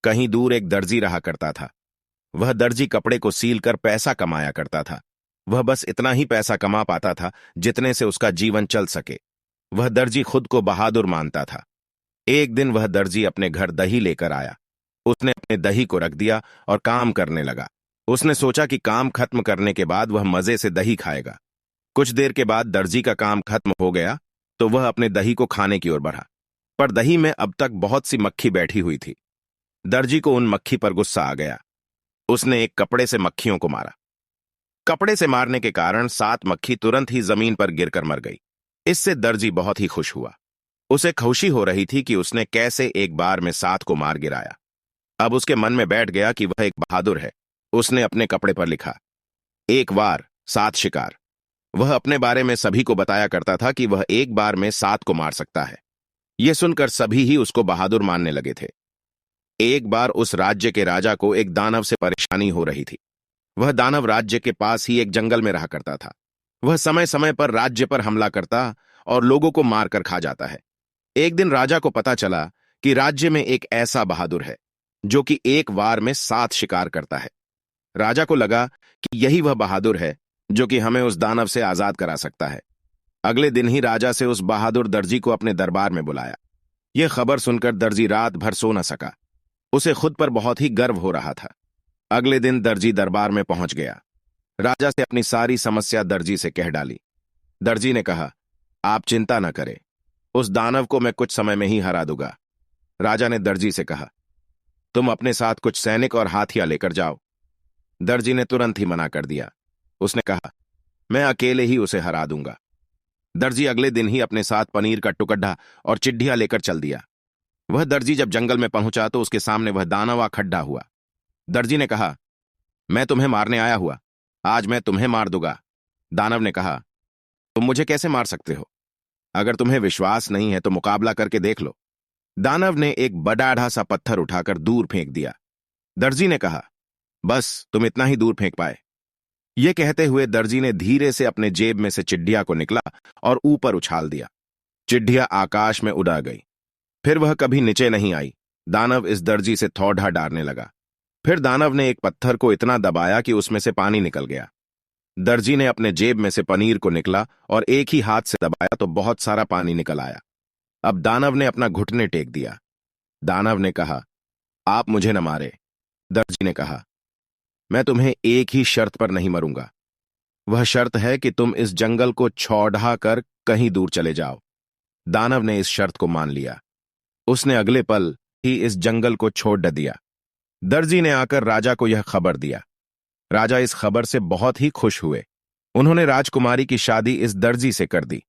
कहीं दूर एक दर्जी रहा करता था। वह दर्जी कपड़े को सील कर पैसा कमाया करता था। वह बस इतना ही पैसा कमा पाता था जितने से उसका जीवन चल सके। वह दर्जी खुद को बहादुर मानता था। एक दिन वह दर्जी अपने घर दही लेकर आया। उसने अपने दही को रख दिया और काम करने लगा। उसने सोचा कि काम खत्म करने के बाद वह मजे से दही खाएगा। कुछ देर के बाद दर्जी का काम खत्म हो गया तो वह अपने दही को खाने की ओर बढ़ा, पर दही में अब तक बहुत सी मक्खी बैठी हुई थी। दर्जी को उन मक्खी पर गुस्सा आ गया। उसने एक कपड़े से मक्खियों को मारा। कपड़े से मारने के कारण 7 मक्खी तुरंत ही जमीन पर गिरकर मर गई। इससे दर्जी बहुत ही खुश हुआ। उसे खुशी हो रही थी कि उसने कैसे एक बार में 7 को मार गिराया। अब उसके मन में बैठ गया कि वह एक बहादुर है। उसने अपने कपड़े पर लिखा, एक वार 7 शिकार। वह अपने बारे में सभी को बताया करता था कि वह एक बार में 7 को मार सकता है। यह सुनकर सभी ही उसको बहादुर मानने लगे थे। एक बार उस राज्य के राजा को एक दानव से परेशानी हो रही थी। वह दानव राज्य के पास ही एक जंगल में रहा करता था। वह समय समय पर राज्य पर हमला करता और लोगों को मारकर खा जाता है। एक दिन राजा को पता चला कि राज्य में एक ऐसा बहादुर है जो कि एक वार में 7 शिकार करता है। राजा को लगा कि यही वह बहादुर है जो कि हमें उस दानव से आजाद करा सकता है। अगले दिन ही राजा से उस बहादुर दर्जी को अपने दरबार में बुलाया। यह खबर सुनकर दर्जी रात भर सो न सका। उसे खुद पर बहुत ही गर्व हो रहा था। अगले दिन दर्जी दरबार में पहुंच गया। राजा से अपनी सारी समस्या दर्जी से कह डाली। दर्जी ने कहा, आप चिंता न करें, उस दानव को मैं कुछ समय में ही हरा दूंगा। राजा ने दर्जी से कहा, तुम अपने साथ कुछ सैनिक और हाथियां लेकर जाओ। दर्जी ने तुरंत ही मना कर दिया। उसने कहा, मैं अकेले ही उसे हरा दूंगा। दर्जी अगले दिन ही अपने साथ पनीर का टुकड़ा और चिड्ढियां लेकर चल दिया। वह दर्जी जब जंगल में पहुंचा तो उसके सामने वह दानव खड़ा हुआ। दर्जी ने कहा, मैं तुम्हें मारने आया हुआ, आज मैं तुम्हें मार दूंगा। दानव ने कहा, तुम मुझे कैसे मार सकते हो? अगर तुम्हें विश्वास नहीं है तो मुकाबला करके देख लो। दानव ने एक बड़ा सा पत्थर उठाकर दूर फेंक दिया। दर्जी ने कहा, बस तुम इतना ही दूर फेंक पाए। यह कहते हुए दर्जी ने धीरे से अपने जेब में से चिड्ढिया को निकला और ऊपर उछाल दिया। चिड्ढिया आकाश में उड़ा गई। फिर वह कभी नीचे नहीं आई। दानव इस दर्जी से थौड़ा डारने लगा। फिर दानव ने एक पत्थर को इतना दबाया कि उसमें से पानी निकल गया। दर्जी ने अपने जेब में से पनीर को निकला और एक ही हाथ से दबाया तो बहुत सारा पानी निकल आया। अब दानव ने अपना घुटने टेक दिया। दानव ने कहा, आप मुझे न मारे। दर्जी ने कहा, मैं तुम्हें एक ही शर्त पर नहीं मरूंगा। वह शर्त है कि तुम इस जंगल को छोड़ा कर कहीं दूर चले जाओ। दानव ने इस शर्त को मान लिया। उसने अगले पल ही इस जंगल को छोड़ दिया। दर्जी ने आकर राजा को यह खबर दिया। राजा इस खबर से बहुत ही खुश हुए। उन्होंने राजकुमारी की शादी इस दर्जी से कर दी।